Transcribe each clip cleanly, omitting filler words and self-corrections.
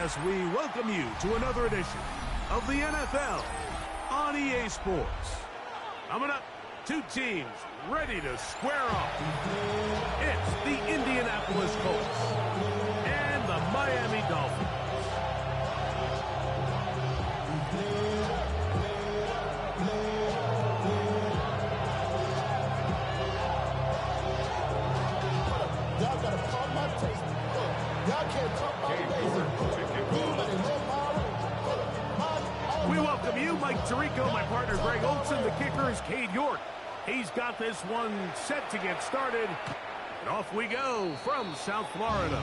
as we welcome you to another edition of the NFL on EA Sports. Coming up, two teams ready to square off. It's the Indianapolis Colts and the Miami Dolphins. Y'all gotta pump my taste. Y'all can't talk my We welcome you, Mike Tirico, my partner Greg Olson. The kicker is Cade York. He's got this one set to get started. And off we go from South Florida.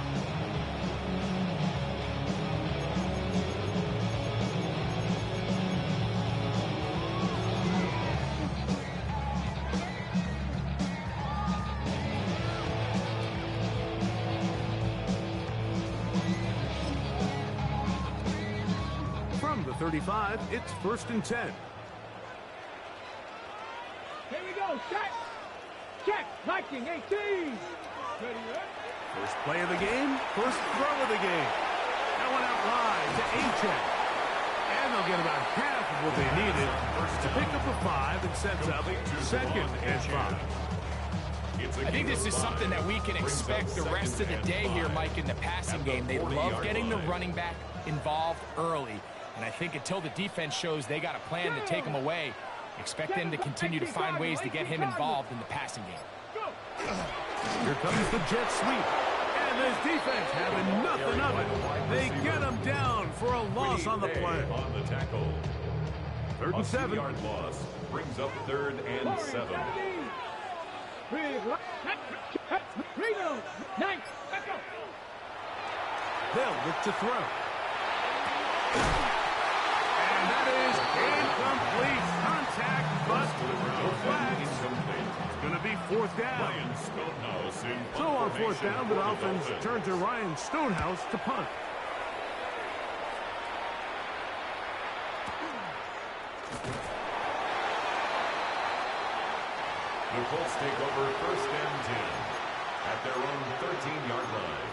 From the 35, it's 1st and 10. Here we go, set, check, liking 18. First play of the game, first throw of the game. That one out wide to A-check. And they'll get about half of what they needed to pick up a 5 and sets up 2nd and 5. I think this is something that we can expect the rest of the day here, Mike, in the passing game. They love getting the running back involved early. And I think until the defense shows they got a plan to take him away, expect them to continue to find ways to get him involved in the passing game. Here comes the jet sweep. And this defense having nothing of it. They get him down for a loss on the play. On the tackle. 3rd and 7. 2-yard loss brings up 3rd and 7. They'll look to throw. And that is incomplete. Contact, but no flags. It's going to be 4th down. So on 4th down, the Dolphins turn to Ryan Stonehouse to punt. The Colts take over 1st and 10 at their own 13-yard line.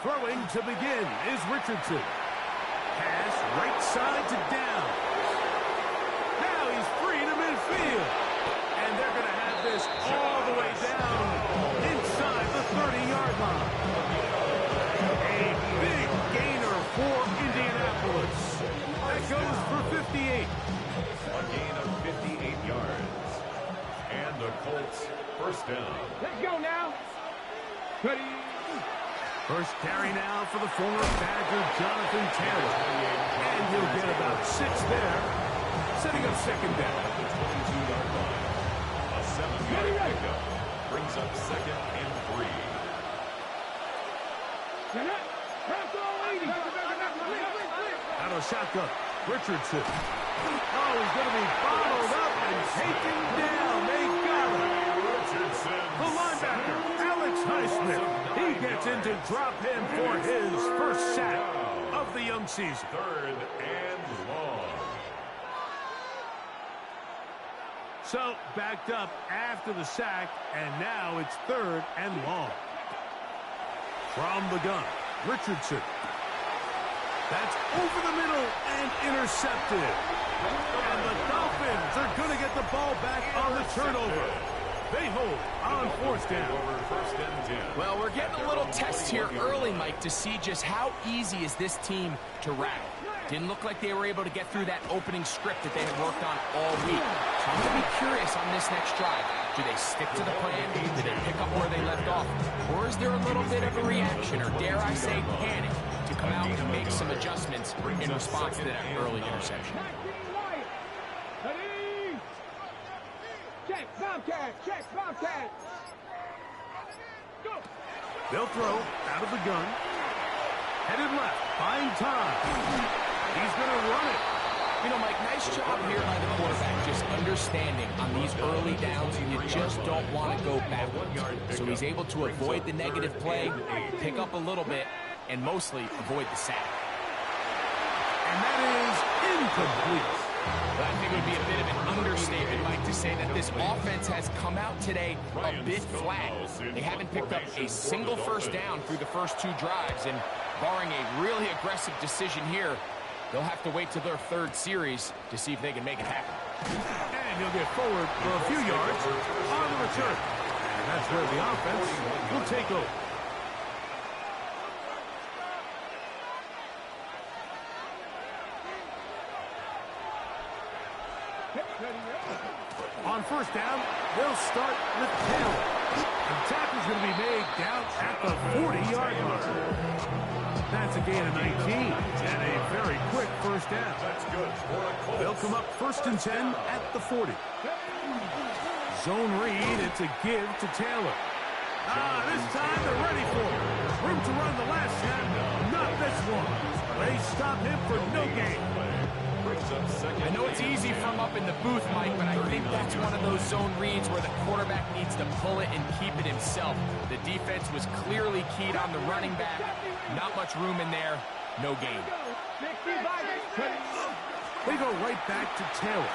Throwing to begin is Richardson. Pass right side to down. Now he's free to midfield. And they're going to have this all the way down inside the 30-yard line. A big gainer for Indianapolis. That goes for 58. A gain of 58 yards. And the Colts 1st down. Let's go now. Ready. First carry now for the former Badger, Jonathan Taylor. And he'll get about 6 there, setting up 2nd down. The 22-yard line. A 7-yard pickup brings up 2nd and 3. Out of shotgun, Richardson. Oh, he's going to be bottled up and taken down. They got him. The linebacker, Alex Highsmith. He gets in to drop him for his first sack of the young season. 3rd and long. So backed up after the sack, and now it's 3rd and long. From the gun, Richardson. That's over the middle and intercepted. And the Dolphins are going to get the ball back on the turnover. They hold on 4th down. Well, we're getting a little test here early, Mike, to see just how easy is this team to rattle. Didn't look like they were able to get through that opening script that they had worked on all week. So I'm going to be curious on this next drive. Do they stick to the plan? Do they pick up where they left off? Or is there a little bit of a reaction, or dare I say panic, to come out and make some adjustments in response to that early interception? Check, Bobcat, check, Bobcat. Go. They'll throw out of the gun. Headed left, buying time. He's going to run it. You know, Mike, nice job here by the quarterback, just understanding on these early downs, you just don't want to go backwards. So he's able to avoid the negative play, pick up a little bit, and mostly avoid the sack. complete. But I think it would be a bit of an understatement, Mike, to say that this offense has come out today a bit flat. They haven't picked up a single first down through the first 2 drives, and barring a really aggressive decision here, they'll have to wait till their 3rd series to see if they can make it happen. And he'll get forward for a few yards on the return. And that's where the offense will take over. On first down, they'll start with Taylor. The tackle's going to be made down at the 40-yard mark. That's a gain of 19 and a very quick first down. That's good for a Colts. They'll come up 1st and 10 at the 40. Zone read, it's a give to Taylor. This time they're ready for it. Room to run the last snap, not this one. They stop him for no gain. I know it's easy from up in the booth, Mike, but I think that's one of those zone reads where the quarterback needs to pull it and keep it himself. The defense was clearly keyed on the running back. Not much room in there. No gain. They go right back to Taylor.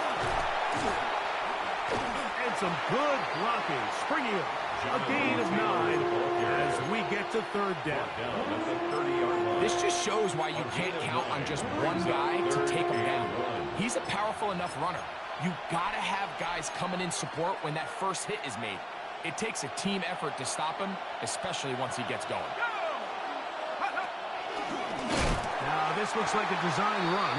And some good blocking. Springing up. A gain of 9 as we get to 3rd down. This just shows why you can't count on just one guy to take him down. He's a powerful enough runner. You got to have guys coming in support when that first hit is made. It takes a team effort to stop him, especially once he gets going. Now this looks like a design run,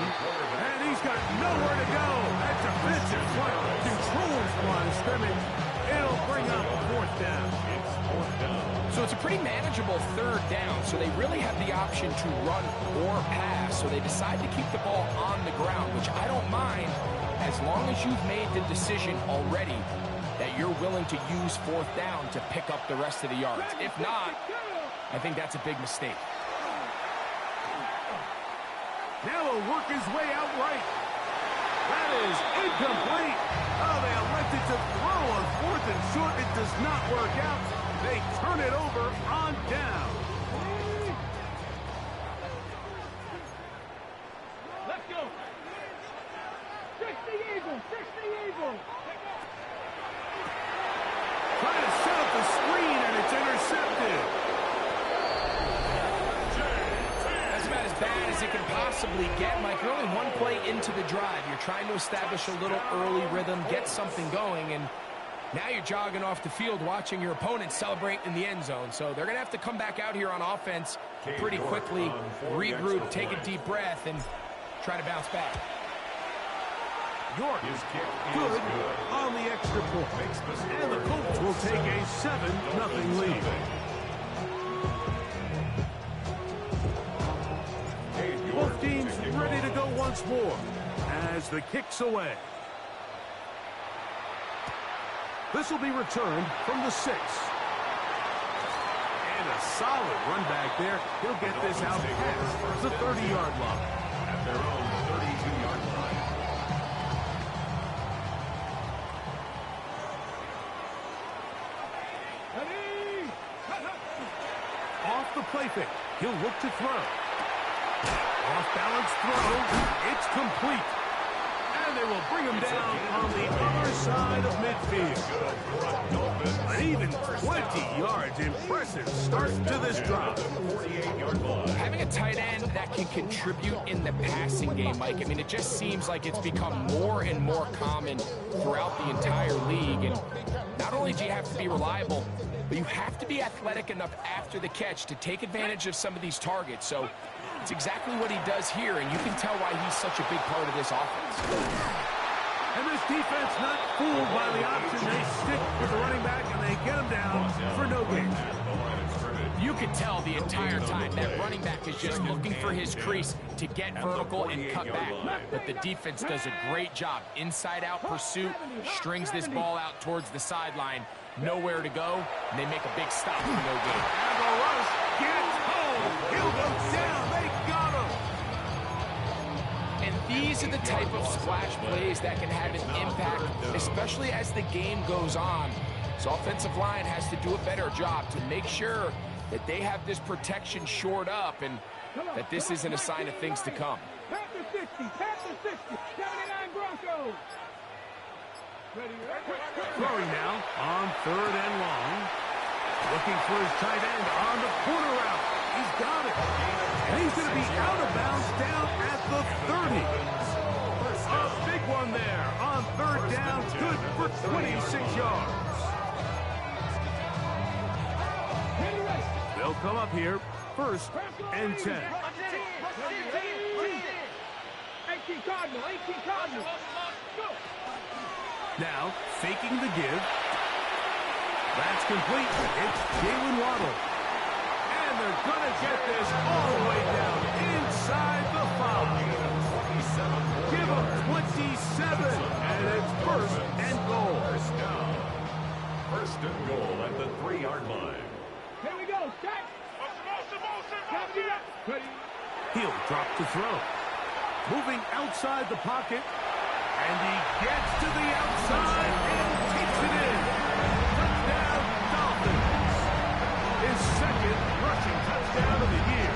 and he's got nowhere to go. That defensive front controls the line of scrimmage. It'll bring up 4th down. It's 4th down. So it's a pretty manageable 3rd down, so they really have the option to run or pass, so they decide to keep the ball on the ground, which I don't mind as long as you've made the decision already that you're willing to use 4th down to pick up the rest of the yards. If not, I think that's a big mistake. Now he'll work his way out right. That is incomplete. Oh, they elected to throw on 4th and short. It does not work out. They turn it over on down. Let's go. 60 Eagles, 60 Eagles. Trying to set up the screen, and it's intercepted. That's about as bad as it can possibly get, Mike. You're only one play into the drive. You're trying to establish a little early rhythm, get something going, and now you're jogging off the field watching your opponent celebrate in the end zone. So they're going to have to come back out here on offense pretty quickly, regroup, take a deep breath, and try to bounce back. York good on the extra point. And the Colts will take a 7-0 lead. Both teams ready to go once more as the kick's away. This will be returned from the 6. And a solid run back there. He'll get this out past the 30-yard line. At their own 32-yard line. Off the play fake. He'll look to throw. Off-balance throw. It's complete. And they will bring him down on the other side of midfield. An even 20 yards. Impressive start to this drive. Having a tight end that can contribute in the passing game, Mike, I mean, it just seems like it's become more and more common throughout the entire league. And not only do you have to be reliable, but you have to be athletic enough after the catch to take advantage of some of these targets. So it's exactly what he does here, and you can tell why he's such a big part of this offense. And this defense not fooled by the option. They stick with the running back, and they get him down for no gain. You can tell the entire time that running back is just looking for his crease to get vertical and cut back. But the defense does a great job. Inside-out pursuit, strings this ball out towards the sideline. Nowhere to go, and they make a big stop for no gain. And the rush gets home. He'll go down. They got him. And these are the type of splash plays that can have an impact, especially as the game goes on. So offensive line has to do a better job to make sure that they have this protection shored up and that this isn't a sign of things to come. Panthers 60, 79 Broncos. Ready, Throwing now on 3rd and long. Looking for his tight end on the corner route. He's got it. And he's going to be out of bounds down at the 30. A big one there on 3rd down. Good for 26 yards. They'll come up here. 1st and 10. 18 Cardinal, 18 Cardinal. Go. Now, faking the give. That's complete. It's Jalen Waddle. And they're going to get this all the way down inside the 5. Give them 27. And it's 1st and goal. First and goal at the 3-yard line. Here we go, set. He'll drop to throw. Moving outside the pocket. And he gets to the outside and takes it in. Touchdown, Dolphins. His 2nd rushing touchdown of the year.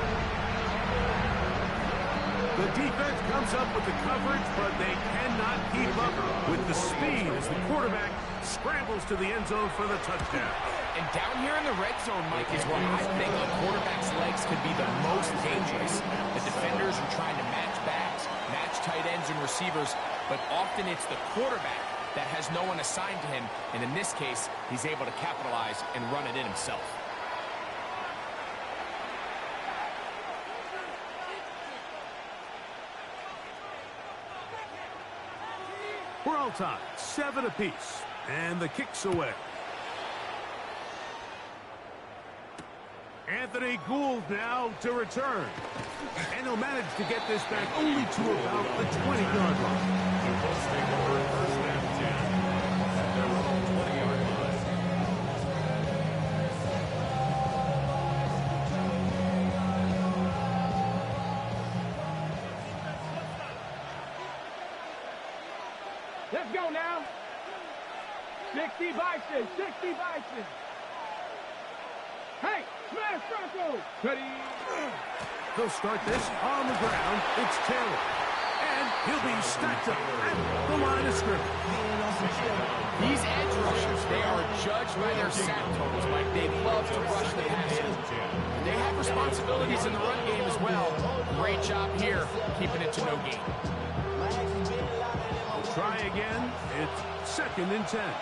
The defense comes up with the coverage, but they cannot keep up with the speed as the quarterback scrambles to the end zone for the touchdown. And down here in the red zone, Mike, is where I think a quarterback's legs could be the most dangerous. The defenders are trying to match backs, match tight ends and receivers, but often it's the quarterback that has no one assigned to him, and in this case, he's able to capitalize and run it in himself. We're all tied, 7 apiece, and the kick's away. Anthony Gould now to return. And he'll manage to get this back only to about the 20-yard line. The Colts take over 1st and 10 at their own 20-yard line. Let's go now. 60 Bison, 60 Bison. Hey, smash Bronco. Ready. They'll start this on the ground. It's Taylor. And he'll be stacked up at the line of scrimmage. These edge rushers, they are judged by their sack totals, Mike. They love to rush the passer. They have responsibilities in the run game as well. Great job here, keeping it to no gain. Try again. It's 2nd and 10.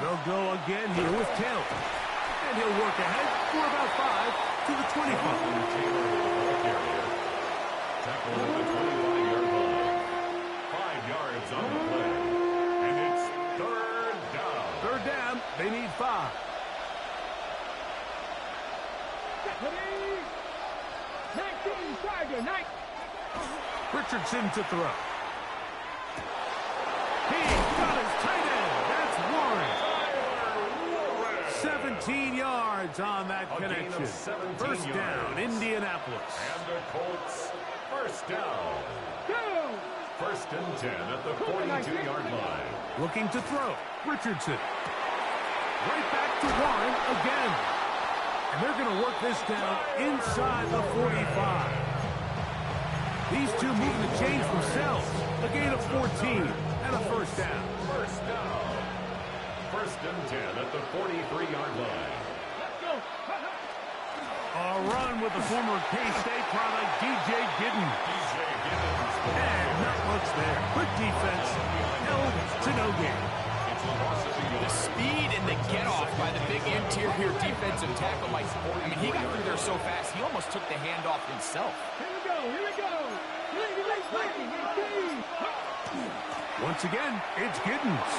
They'll go again here with Taylor. And he'll work ahead for about 5 to the 25. Tackle at the 25-yard line. 5 yards on the play. And it's 3rd down. 3rd down. They need 5. 19 Tiger, 9. Richardson to throw. He's got his tight end. That's Warren. 17 yards on that connection. 1st down, Indianapolis. And the Colts, 1st down. 1st and 10 at the 42-yard line. Looking to throw. Richardson. Right back to Warren again. And they're going to work this down inside the 45. These two moving the chains themselves. A gain of 14 and a 1st down. 1st down. 1st and 10 at the 43-yard line. A run with the former K-State product, DJ Giddens. And not much there. Good defense. Held to no gain. The speed and the get-off by the big interior defensive tackle, Mike. I mean, he got through there so fast, he almost took the handoff himself. Here we go, here we go. Once again, it's Giddens.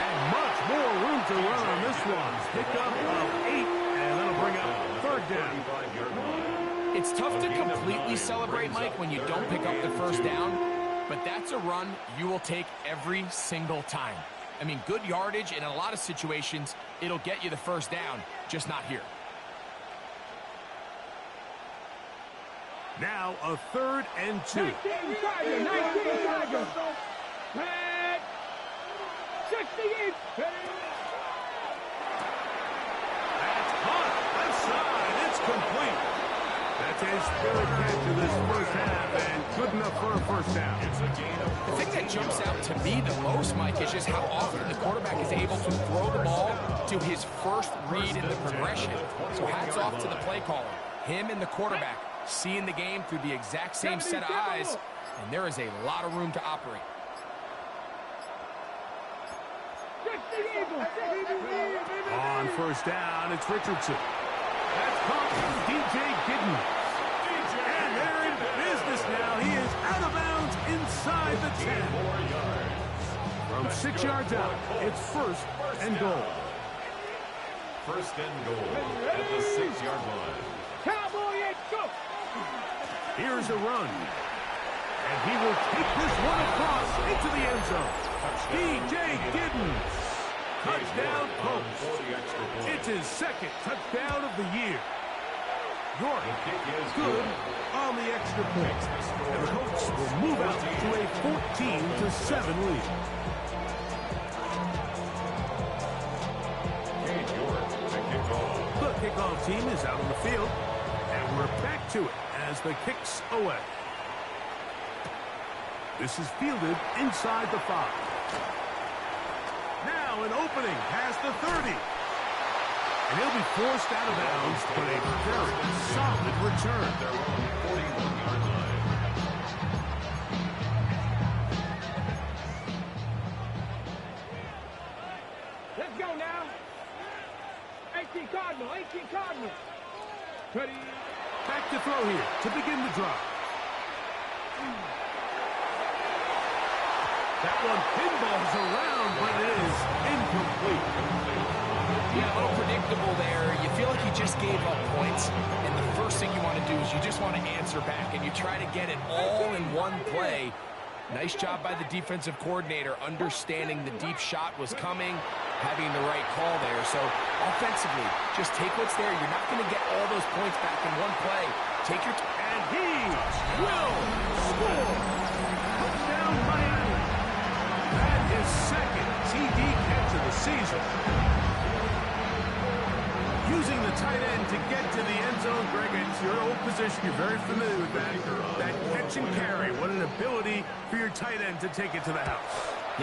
And much more room to run on this one. Pickup of 8, and that'll bring up 3rd down. It's tough to completely celebrate, Mike, when you don't pick up the 1st down, but that's a run you will take every single time. I mean, good yardage, and in a lot of situations, it'll get you the 1st down, just not here. Now a 3rd and 2. 19 Tiger, 19 Tiger. Red. 68. That's caught left side, That's his third catch of this first half, and good enough for a first down. The thing that jumps out to me the most, Mike, is just how often the quarterback is able to throw the ball to his first read in the progression. So hats off to the play caller. Him and the quarterback seeing the game through the exact same set of eyes, and there is a lot of room to operate. On first down, it's Richardson. That's caught from DJ Gidden. And they're in business now. He is out of bounds inside the 10. From 6 yards out, it's first and goal. First and goal at the 6-yard line. Cowboy, go! Here's a run. And he will take this one across into the end zone. DJ Giddens. Touchdown, Colts. It's his second touchdown of the year. York good on the extra point. And the Colts will move out to a 14-7 lead. The kickoff team is out on the field. And we're back to it as the kick's away. This is fielded inside the 5. Now an opening past the 30. And he'll be forced out of bounds, but a very solid return. They're on the 41-yard line. Let's go now. 18 Cardinal, 18 Cardinal. Ready? Back to throw here to begin the drive. That one pinballs around, but it is incomplete. Yeah, a little predictable there. You feel like you just gave up points, and the first thing you want to do is you just want to answer back, and you try to get it all in one play. Nice job by the defensive coordinator, understanding the deep shot was coming, having the right call there. So offensively, just take what's there. You're not going to get all those points back in one play. Take your time. And he will score. Touchdown, Miami. That is second TD catch of the season. Using the tight end to get to the end zone, Greg, it's your old position. You're very familiar with that. That catch and carry. What an ability for your tight end to take it to the house.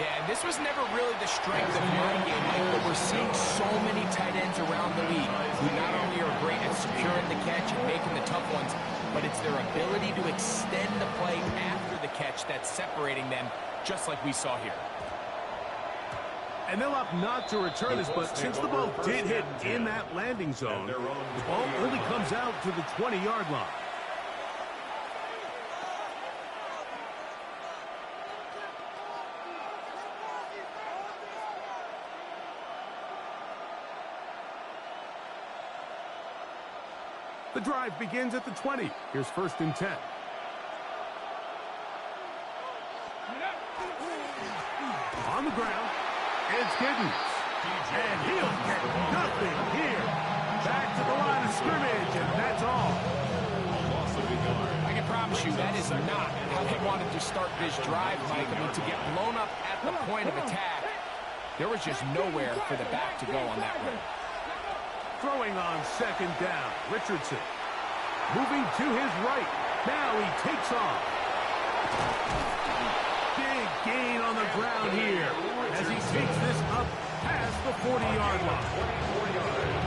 Yeah, and this was never really the strength of the running game, Mike, but we're seeing so many tight ends around the league who not only are great at securing the catch and making the tough ones, but it's their ability to extend the play after the catch that's separating them, just like we saw here. And they'll opt not to return this, but since the ball did hit in that landing zone, the ball only comes out to the 20-yard line. The drive begins at the 20. Here's first and 10. On the ground, it's Giddens. And he'll get nothing here. Back to the line of scrimmage, and that's all. I can promise you that is not how they wanted to start this drive, Mike. I mean, to get blown up at the point of attack, there was just nowhere for the back to go on that run. Throwing on second down, Richardson. Moving to his right. Now he takes off. Big gain on the ground here as he takes this up past the 40-yard line.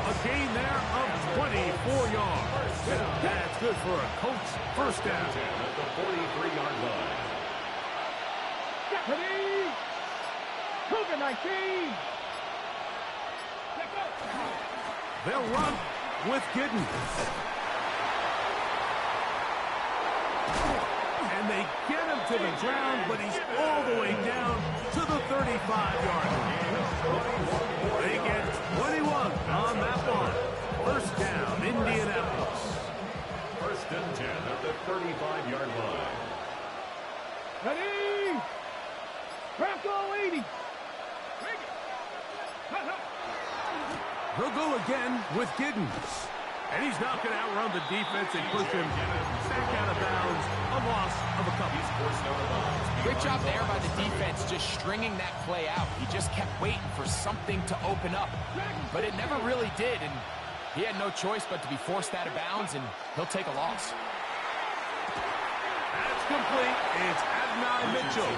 A gain there of 24 yards. That's good for a Colts first down. At the 43-yard line. Ready? Cougar 19. They'll run with Giddens. And they get him to the ground, but he's all the way down to the 35-yard line. They get 21 on that one. First down, Indianapolis. First and 10 at the 35-yard line. Ready? Bronco 80. He'll go again with Giddens. And he's not going to outrun the defense and push him back out of bounds. A loss of a couple. Great job there by the defense just stringing that play out. He just kept waiting for something to open up. But it never really did. And He had no choice but to be forced out of bounds, and he'll take a loss. That's complete. It's Adonai Mitchell.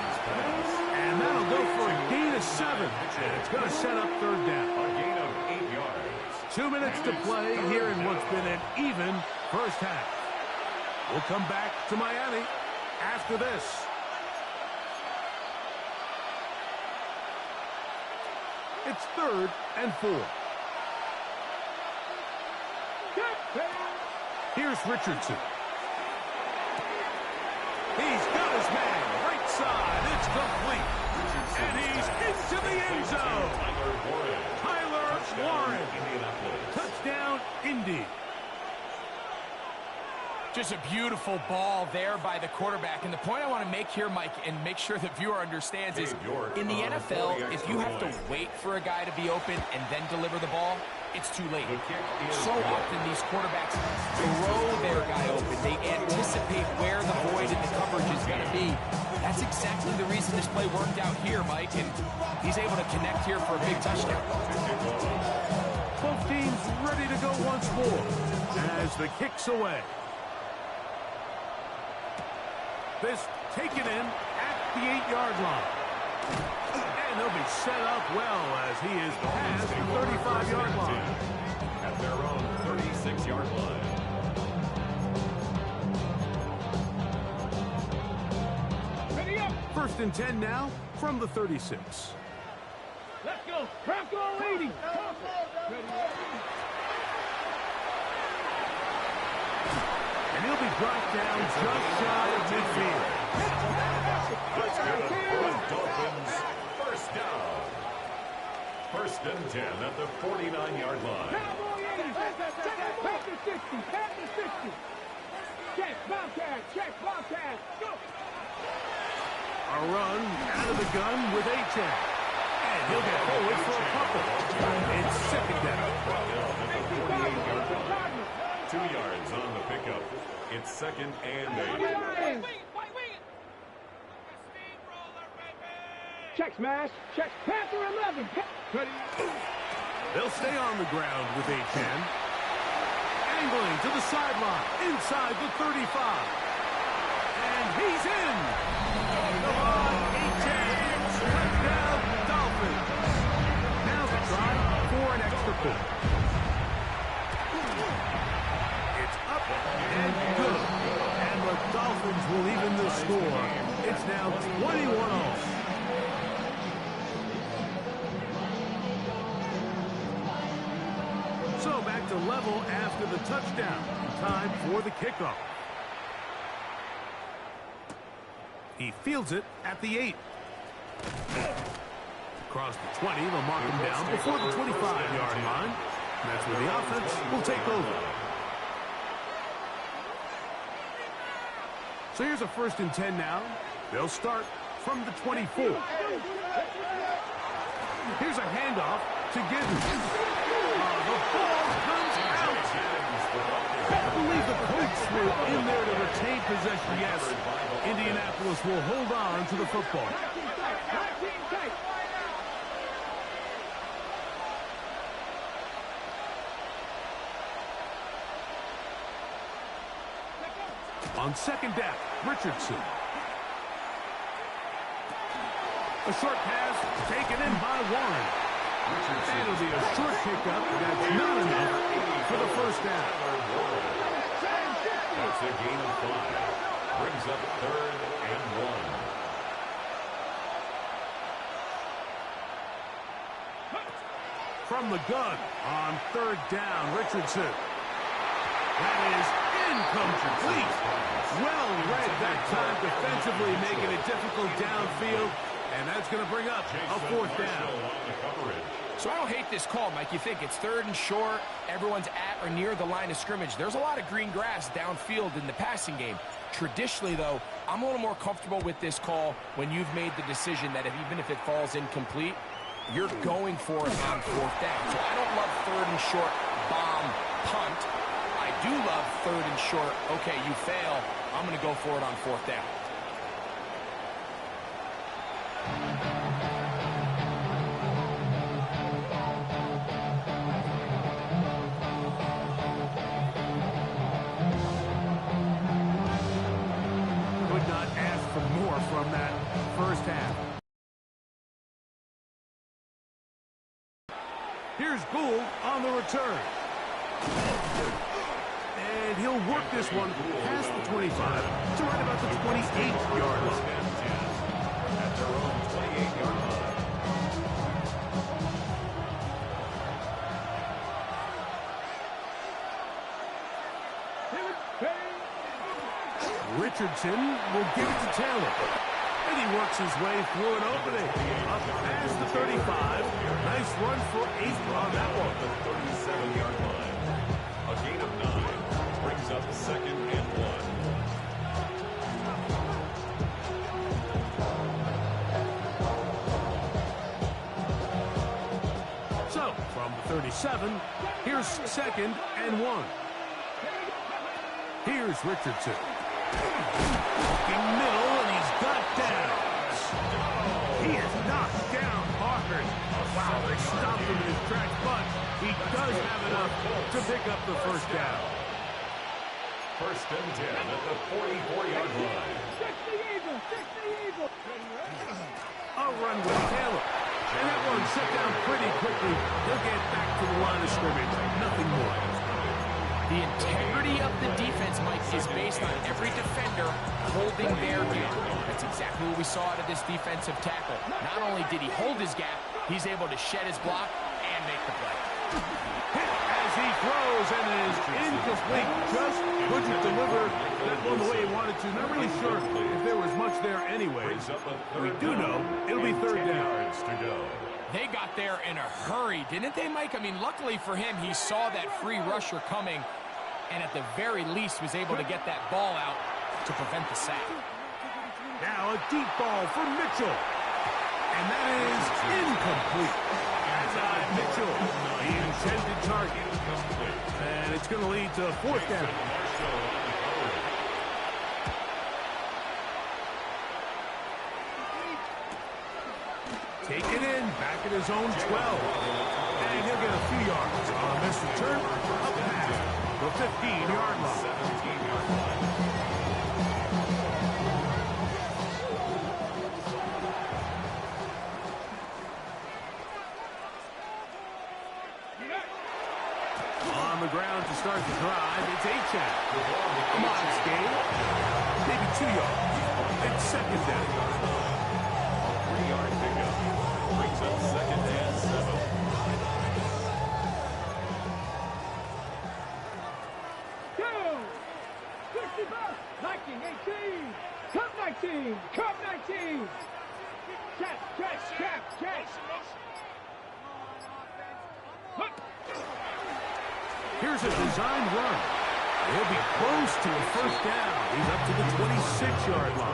And that'll go for a gain of 7. And it's going to set up third down. A gain of 8 yards. 2 minutes to play here in what's been an even first half. We'll come back to Miami after this. It's 3rd and 4. Here's Richardson. He's got his man. Right side. It's complete. And he's into the end zone. Tyler Warren. Touchdown, Indy. Just a beautiful ball there by the quarterback. And the point I want to make here, Mike, and make sure the viewer understands is, in the NFL, if you have to wait for a guy to be open and then deliver the ball, it's too late. So often these quarterbacks throw their guy open. They anticipate where the void in the coverage is going to be. That's exactly the reason this play worked out here, Mike, and he's able to connect here for a big touchdown. Both teams ready to go once more as the kick's away. This taken in at the 8-yard line. And they'll be set up well as he is past the 35-yard line. At their own 36-yard line. Ready up. 1st and 10 now from the 36. Let's go. Bronco 80. And he'll be brought down just shy of midfield. That's good for the Dolphins. First down. 1st and 10 at the 49-yard line. Cowboy 80. Back to 60. Back to 60. Check, Bobcat. Check, Bobcat. Go. A run out of the gun with Achane. And he'll get forward for a couple. It's 2nd down. 2 yards on the pickup. It's 2nd and 8. Check smash. Check. Panther 11. Ready. They'll stay on the ground with Achane. Angling to the sideline, inside the 35. And he's in. Come on, Achane. Touchdown, Dolphins. Now the try for an extra point. It's up and good. And the Dolphins will even the score. It's now 21-all. So back to level after the touchdown. Time for the kickoff. He fields it at the 8. Across the 20, they'll mark him down before the 25-yard line. And that's where the offense will take over. So here's a 1st and 10 now. They'll start from the 24. Here's a handoff to Giddens. The ball comes out. I believe the Colts were in there to retain possession. Yes, Indianapolis will hold on to the football. On 2nd down, Richardson. A short pass taken in by Warren. And it'll be a short pickup. That's not enough for the 1st down. That's a gain of 5. Brings up 3rd and 1. From the gun on 3rd down, Richardson. That is incomplete. Well read that time defensively, making it difficult downfield. And that's going to bring up a 4th down. So I don't hate this call, Mike. You think it's 3rd and short, everyone's at or near the line of scrimmage. There's a lot of green grass downfield in the passing game. Traditionally, though, I'm a little more comfortable with this call when you've made the decision that even if it falls incomplete, you're going for it on 4th down. So I don't love 3rd and short, bomb, punt. I do love 3rd and short, okay, you fail, I'm going to go for it on 4th down. for more from that first half. Here's Gould on the return. And he'll work this one past the 25 to right about the 28-yard line. At their own 28-yard line. Richardson will give it to Taylor. And he works his way through an opening. Up past the 35. Nice run for 8 on that one. The 37-yard line. A gain of 9 brings up 2nd and 1. So, from the 37, here's 2nd and 1. Here's Richardson. Looking middle, and he's got down. He is knocked down hard. Wow, they stopped him in his tracks, but he does have enough to pick up the first down. 1st and 10 at the 44-yard line. A run with Taylor. And that one shut down pretty quickly. He'll get back to the line of scrimmage. Nothing more. The integrity of the defense, Mike, is based on every defender holding their gap. That's exactly what we saw out of this defensive tackle. Not only did he hold his gap, he's able to shed his block and make the play. Hit as he throws, and it is incomplete. Just couldn't deliver that one the way he wanted to. Not really sure if there was much there anyways. We do know it'll be 3rd down. To go. They got there in a hurry, didn't they, Mike? I mean, luckily for him, he saw that free rusher coming, and at the very least was able to get that ball out to prevent the sack. Now a deep ball for Mitchell. And that is incomplete. Outside Mitchell, the intended target. And it's going to lead to 4th down. Take it in, back at his own 12. And he'll get a few yards on this return. Up past the 15-yard line. 17-yard line. On the ground to start the drive, it's Achane. Come on, Skate. Maybe 2 yards. It's 2nd down. 3-yard pickup. Brings up 2nd and 7. Go! 65! 19, 18! Cup 19! Cup 19! Catch, catch, catch, catch! Here's a designed run. He'll be close to a 1st down. He's up to the 26-yard line.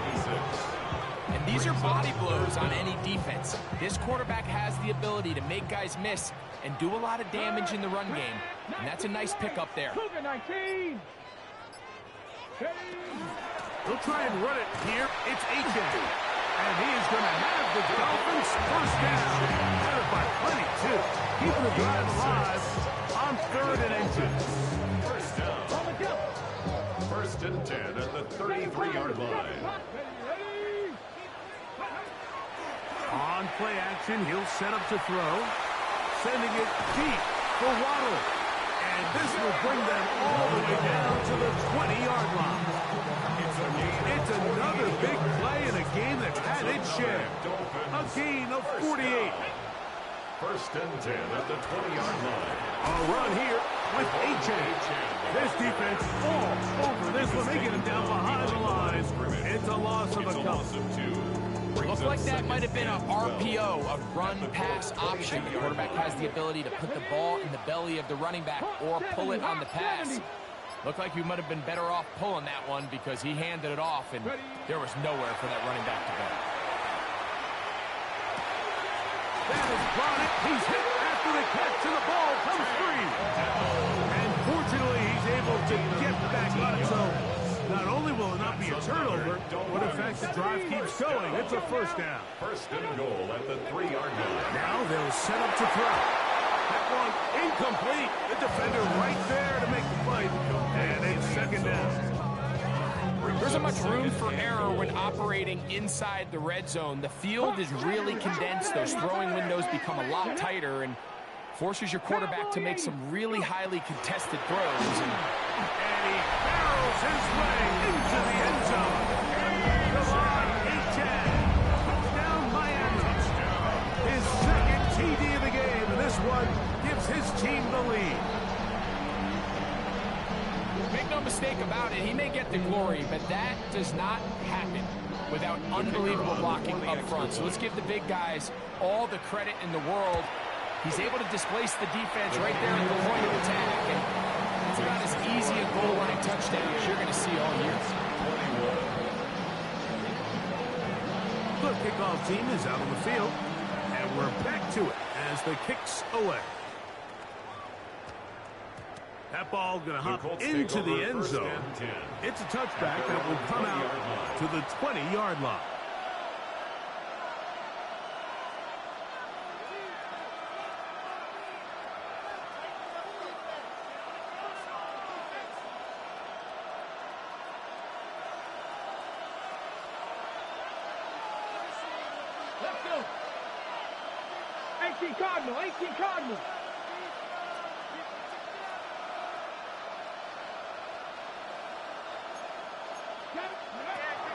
And these are body blows on any defense. This quarterback has the ability to make guys miss and do a lot of damage in the run game. And that's a nice pickup there. Cougar 19! He'll try and run it here. It's Achane. And he is going to have the Dolphins' 1st down. Better by plenty, too. Keeping the drive alive on 3rd and 8. 1st down. 1st and 10 at the 33-yard line. On play action, he'll set up to throw. Sending it deep for Waddle. And this will bring them all the way down to the 20-yard line. It's another big play in a game that had its share. A gain of 48. 1st and 10 at the 20-yard line. A run here with Achane. This defense all over this one, making him down behind the line. It's a loss of a couple. Looks like that might have been a RPO, a run-pass option. The quarterback has the ability to put the ball in the belly of the running back or pull it on the pass. Looked like he might have been better off pulling that one because he handed it off, and there was nowhere for that running back to go. That is brought it. He's hit after the catch, and the ball comes free. And fortunately, he's able to get back on it. So not only will it not be a turnover, but in fact the drive keeps going. It's a 1st down. 1st and goal at the 3-yard line. Now they'll set up to throw. That one incomplete. The defender right there to make the play. And it's 2nd down. There's so much room for error when operating inside the red zone. The field is really condensed. Those throwing windows become a lot tighter and forces your quarterback to make some really highly contested throws. And he barrels his way into the end zone. Come on, A-10. Touchdown, Miami. His second TD of the game, and this one gives his team the lead. Make no mistake about it, he may get the glory, but that does not happen without unbelievable blocking up front. So let's give the big guys all the credit in the world. He's able to displace the defense right there at the point of attack, and it's about as easy a goal line touchdown as you're going to see all year. The kickoff team is out on the field, and we're back to it as the kick's away. That ball going to hop into the end zone. It's a touchback that will come out to the 20-yard line. Let's go. 18 Cardinal, 18 Cardinal.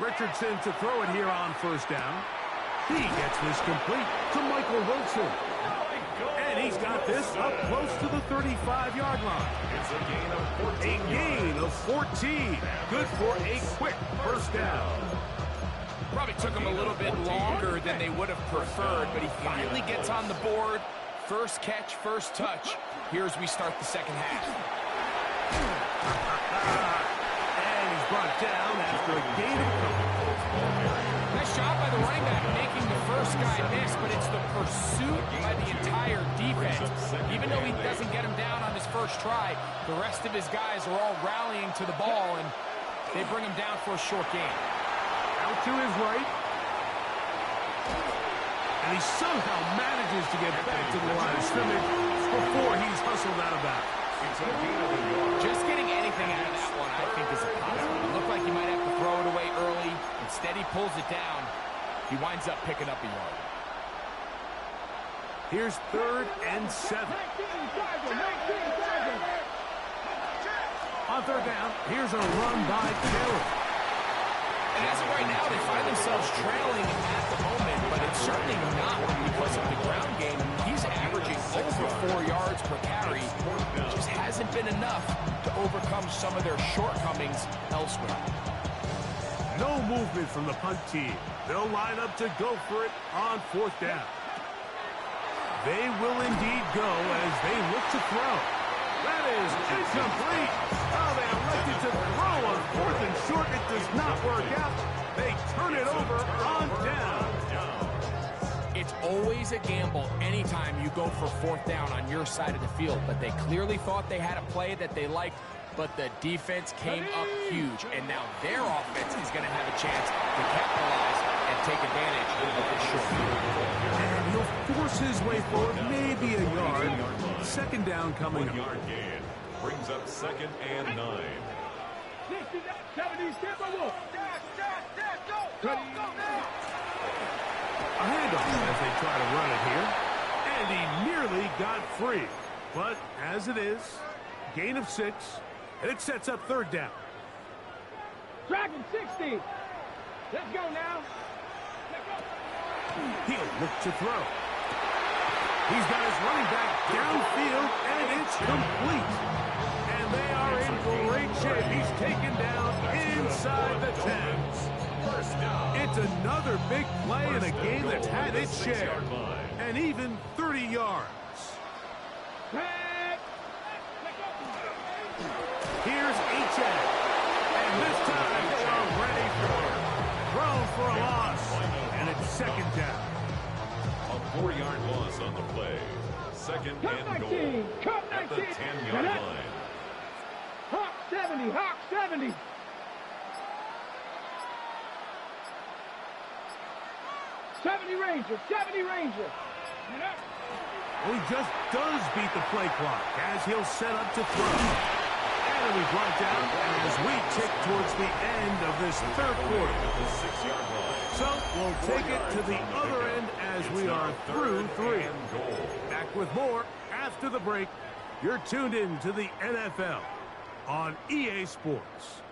Richardson to throw it here on first down. He gets this complete to Michael Wilson. And he's got this up close to the 35-yard line. It's a gain of 14. A gain of 14. Good for a quick first down. Probably took him a little bit longer than they would have preferred, but he finally gets on the board. First catch, first touch. Here as we start the second half. And he's brought down after a gain of couple. Nice job by the running back making the first guy miss, but it's the pursuit by the entire defense. Even though he doesn't get him down on his first try, the rest of his guys are all rallying to the ball, and they bring him down for a short gain. Out to his right. And he somehow manages to get back to the line of scrimmage before he's hustled out of bounds. Just getting anything out of that one, I think, is a positive. It looked like he might have to throw it away early. Instead, he pulls it down. He winds up picking up a yard. Here's 3rd and 7. On 3rd down, here's a run by Taylor. And as of right now, they find themselves trailing at the moment, but it's certainly not because of the ground game. He's averaging over 4 yards per carry. Just hasn't been enough to overcome some of their shortcomings elsewhere. No movement from the punt team. They'll line up to go for it on 4th down. They will indeed go as they look to throw. That is incomplete. Oh, they elected to throw on 4th and short. It does not work out. They turn it over on down. It's always a gamble anytime you go for 4th down on your side of the field, but they clearly thought they had a play that they liked, but the defense came up huge, and now their offense is going to have a chance to capitalize and take advantage of this short field. And he'll force his way forward, maybe a yard. 2nd down coming up. 1-yard gain brings up 2nd and 9. 70, step over. Go now. A handoff as they try to run it here. And he nearly got free. But as it is, gain of 6. And it sets up 3rd down. Dragon 60. Let's go now. He'll look to throw. He's got his running back downfield, and it's complete. And they are in great shape. He's taken down inside the 10. It's another big play in a game that's had its share. And even 30 yards. Here's H.A. And this time they are ready for it. Thrown for a loss. And it's 2nd down. A 4-yard loss on the play. 2nd and goal at the 10-yard line. Hawk 70, Hawk 70. Ranger, 70 Ranger. Well, he just does beat the play clock as he'll set up to throw. And he'll be brought down as as we tick towards the end of this third quarter. The 6-yard line. So we'll take it to the other end as we are through 3. Back with more after the break. You're tuned in to the NFL on EA Sports.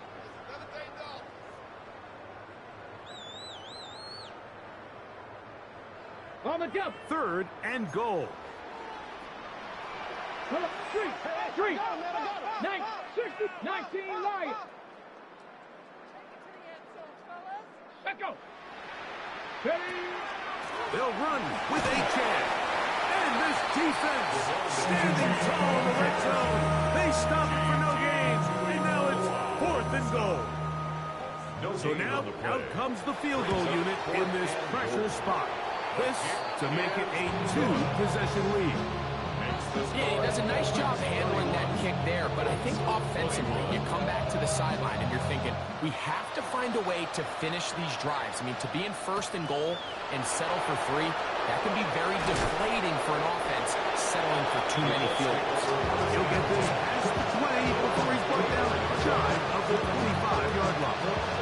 On the jump. 3rd and goal. 3, 19 Lions. Let's go. They'll run with a chance. And this defense standing tall in the red zone. They stop it for no gain. And now it's 4th and goal. So now out comes the field goal unit in this pressure spot. This to make it a 2-possession lead. Yeah, he does a nice job handling that kick there, but I think offensively, you come back to the sideline and you're thinking, we have to find a way to finish these drives. I mean, to be in 1st and goal and settle for 3, that can be very deflating for an offense settling for too many field goals. He'll get this past the 20 before he's brought down shy of the 25-yard line.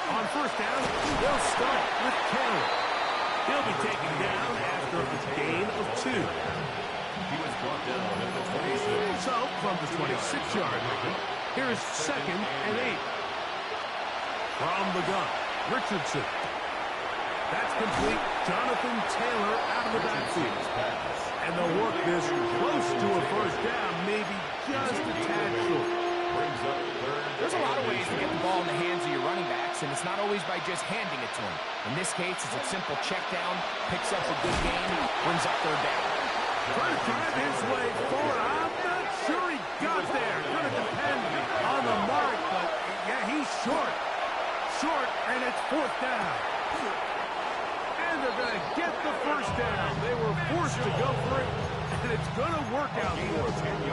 On 1st down, they'll start with Taylor. He'll be taken down after a gain of 2. He was brought down at the 26. So, from the 26-yard line, here is 2nd and 8. From the gun, Richardson. That's complete. Jonathan Taylor out of the backfield. And they'll work this close to a 1st down, maybe just a tad short. There's a lot of ways to get the ball in the hands of your running backs, and it's not always by just handing it to them. In this case, it's a simple check down, picks up a good gain, brings up 3rd down. Trying to drive his way forward. I'm not sure he got there. Going to depend on the mark, but yeah, he's short. Short, and it's 4th down. And they're going to get the 1st down. They were forced to go for it, and it's going to work out for them.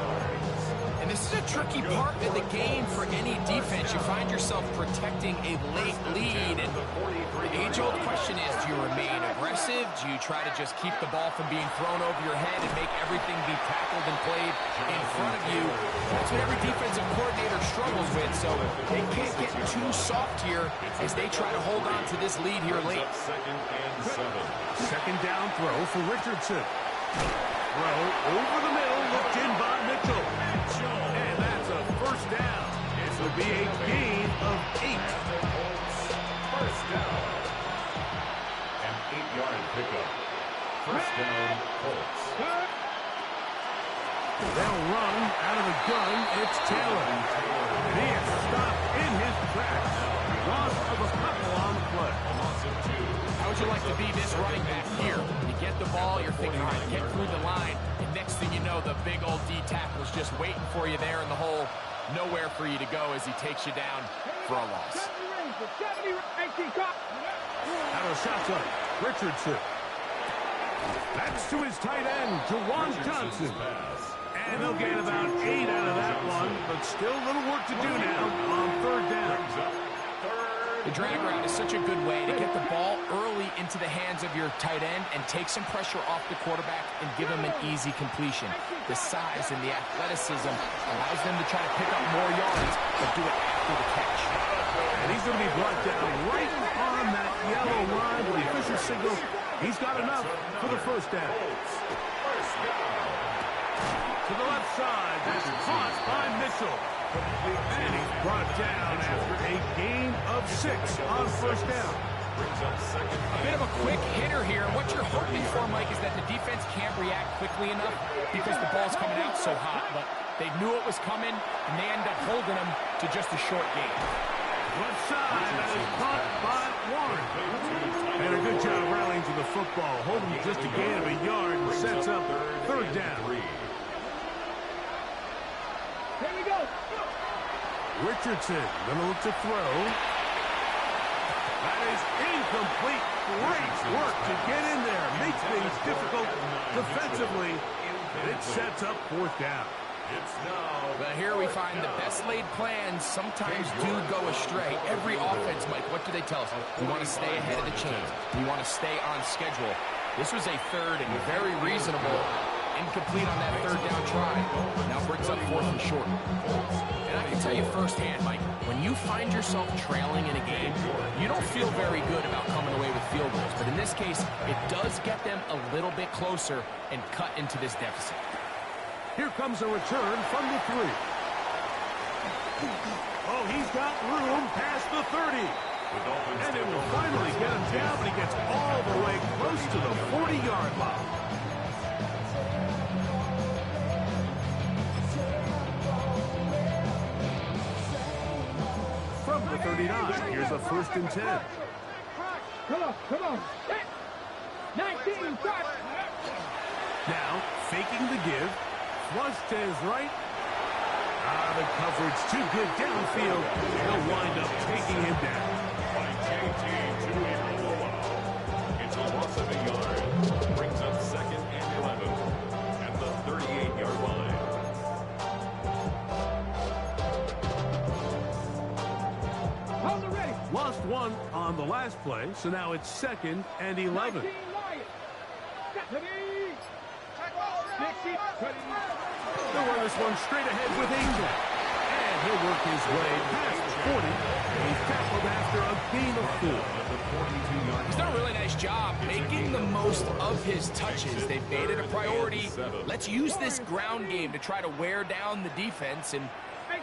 And this is a tricky part of the game for any defense. You find yourself protecting a late lead. And the age-old question is, do you remain aggressive? Do you try to just keep the ball from being thrown over your head and make everything be tackled and played in front of you? That's what every defensive coordinator struggles with. So they can't get too soft here as they try to hold on to this lead here late. 2nd and 7. 2nd down throw for Richardson. Throw over the middle, looked in by Mitchell. And that's a 1st down. This will be a gain of 8. 1st down. An 8-yard pickup. 1st down, Colts. They'll run out of the gun. It's Taylor. And he is stopped in his tracks. Loss of a couple on the play. A loss of 2. How would you like to be this running back here? You get the ball, you're thinking, all right, get through the line, and next thing you know, the big old D tackle's just waiting for you there in the hole. Nowhere for you to go as he takes you down for a loss. Out of shotgun, Richardson. That's to his tight end, Jawan Johnson. And they'll get about 8 out of that one, but still a little work to do now on 3rd down. The drag route is such a good way to get the ball early into the hands of your tight end and take some pressure off the quarterback and give him an easy completion. The size and the athleticism allows them to try to pick up more yards, but do it after the catch. And he's going to be brought down right on that yellow line. The official signals he's got enough for the 1st down. To the left side, this is caught by Mitchell. And he's brought down after a gain of 6 on 1st down. A bit of a quick hitter here. What you're hoping for, Mike, is that the defense can't react quickly enough because the ball's coming out so hot. But they knew it was coming, and they end up holding them to just a short gain. Left side, that is caught by Warren. And a good job rallying to the football. Holding just a gain of a yard and sets up 3rd down. Here we go. Richardson gonna look to throw. That is incomplete. Great work to get in there. Makes things difficult defensively. And it sets up 4th down. But here we find the best laid plans sometimes do go astray. Every offense, Mike, what do they tell us? We want to stay ahead of the chains. We want to stay on schedule. This was a third and very reasonable. Incomplete on that third down try. Now brings up 4th and short. And I can tell you firsthand, Mike, when you find yourself trailing in a game, you don't feel very good about coming away with field goals. But in this case, it does get them a little bit closer and cut into this deficit. Here comes a return from the 3. Oh, he's got room past the 30. And it will finally get him down, but he gets all the way close to the 40-yard line. From the 39, here's a 1st and 10. Come on. 19, start. Now, faking the give. Flush to his right. The coverage too good downfield. He'll wind up taking him down. It's a loss of a yard. Brings up 2nd and 11 at the 38-yard line. Hold it ready. Lost 1 on the last play, so now it's 2nd and 11. They'll run this one straight ahead with Ingram. And he'll work his way past the 40. He's tackled after a gain of 4. He's done a really nice job making the most of his touches. They've made it a priority. Let's use this ground game to try to wear down the defense. And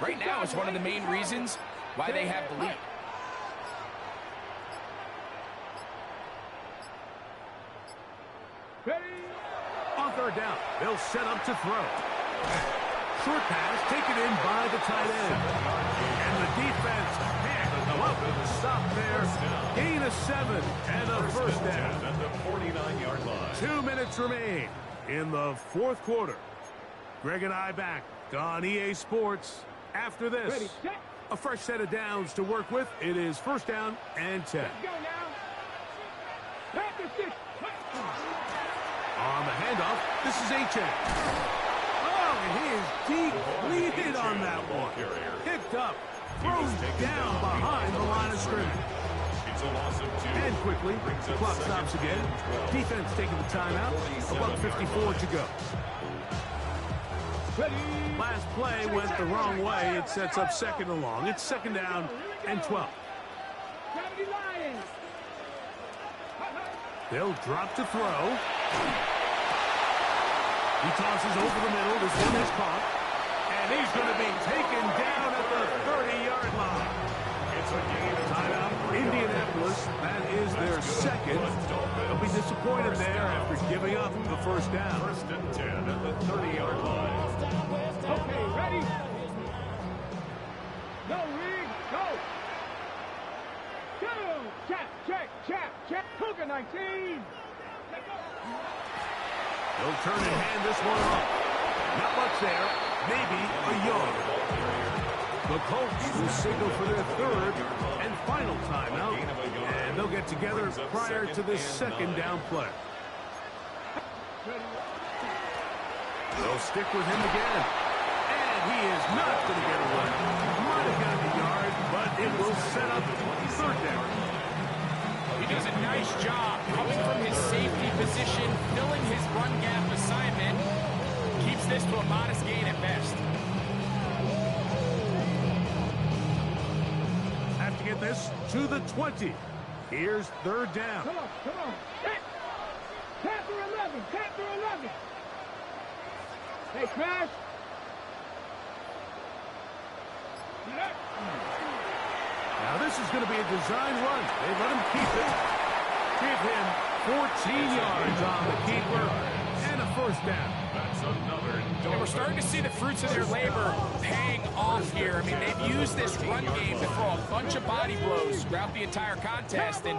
right now it's one of the main reasons why they have the lead. On 3rd down, they'll set up to throw. Short pass taken in by the tight end. And the defense can't love it. Stop there. Gain of 7 and a 1st down. At the 49-yard line. 2 minutes remain in the 4th quarter. Greg and I back on EA Sports after this. A fresh set of downs to work with. It is 1st down and 10. Go now. Back to 6. On the handoff, this is Achane. Oh, and he is depleted on that one. Picked up, thrown down behind the line of scrimmage. It's a loss of 2. And quickly, the clock stops again. Defense taking the timeout. About 54 to go. Last play went the wrong way. It sets up 2nd and long. It's 2nd down and 12. They'll drop to throw. He tosses over the middle. This one is caught. And he's going to be taken down at the 30-yard line. It's a game timeout. Indianapolis, that is their 2nd. They'll be disappointed there after giving up the 1st down. 1st and 10 at the 30-yard line. Okay, ready? Go, Reed, go. Go. Check. Cougar 19. They'll turn and hand this one off. Not much there. Maybe a yard. The Colts will signal for their 3rd and final timeout. And they'll get together prior to this 2nd down play. They'll stick with him again. And he is not going to get away. Might have got the yard, but it will set up 3rd down. He does a nice job coming from his safety position, filling his run gap assignment. Keeps this to a modest gain at best. Have to get this to the 20. Here's 3rd down. Come on. Chapter 11. Hey, Crash. Now this is going to be a design run. They let him keep it. Give him 14 yards on the keeper and a 1st down. That's another. And we're starting to see the fruits of their labor paying off here. I mean, they've used this run game to throw a bunch of body blows throughout the entire contest. And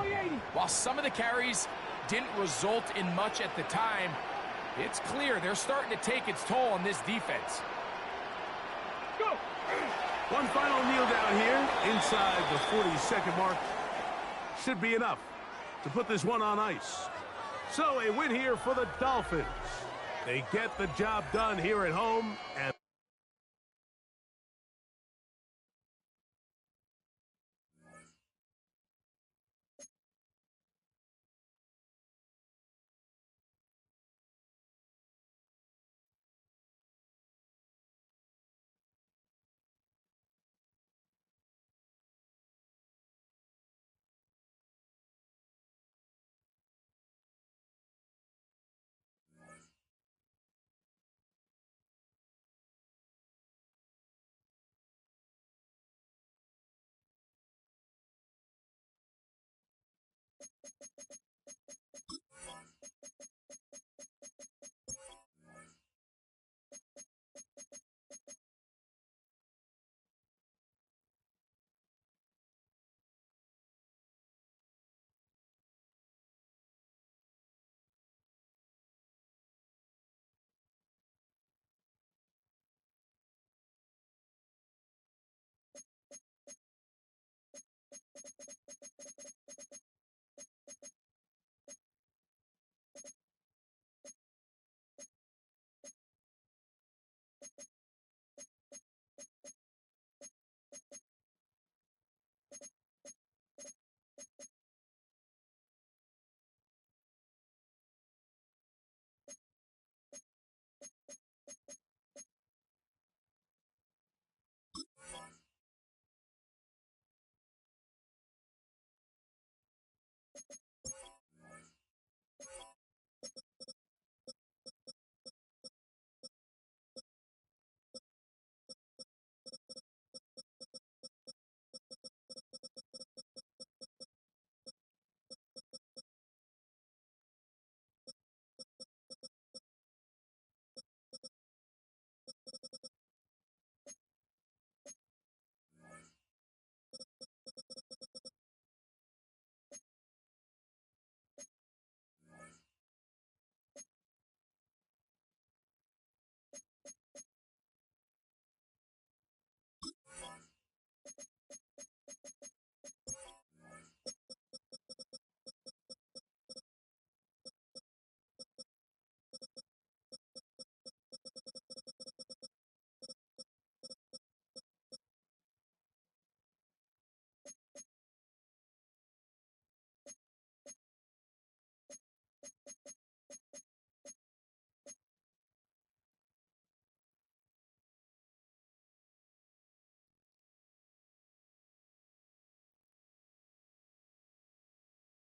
while some of the carries didn't result in much at the time, it's clear they're starting to take its toll on this defense. Go. One final kneel down here inside the 40-second mark. Should be enough to put this one on ice. So a win here for the Dolphins. They get the job done here at home. And